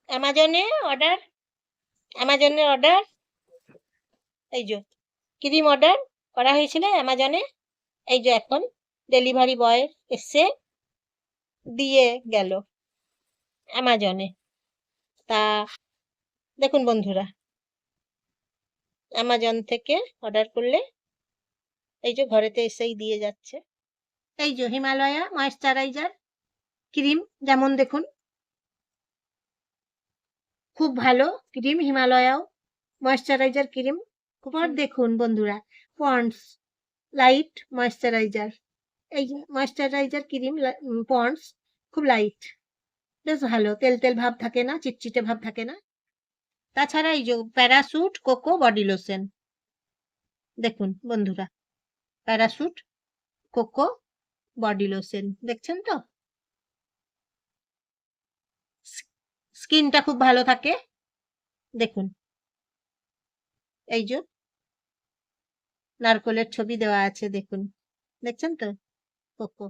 অ্যামাজনে অর্ডার, অ্যামাজনের অর্ডার, এই যে ক্রিম অর্ডার করা হয়েছিল অ্যামাজনে, এই যে এখন ডেলিভারি বয় এসে দিয়ে গেল অ্যামাজনে। তা দেখুন বন্ধুরা, অ্যামাজন থেকে অর্ডার করলে এই যে ঘরেতে এসেই দিয়ে যাচ্ছে। এই যে হিমালয়া ময়েশ্চারাইজার ক্রিম, যেমন দেখুন খুব ভালো ক্রিম হিমালয়াও ময়েশ্চারাইজার ক্রিম। পর দেখুন বন্ধুরা, পন্ডস লাইট ময়েশ্চারাইজার, এই ময়েশ্চারাইজার ক্রিম পন্ডস খুব লাইট, বেশ ভালো, তেল তেল ভাব থাকে না, চিটচিটে ভাব থাকে না। তাছাড়া এই যে প্যারাশুট কোকো বডি লোশন, দেখুন বন্ধুরা, প্যারাশুট কোকো বডি লোশন, দেখছেন তো? স্কিনটা খুব ভালো থাকে, দেখুন এই যে নারকলের ছবি দেওয়া আছে, দেখুন, দেখছেন তো? কোকো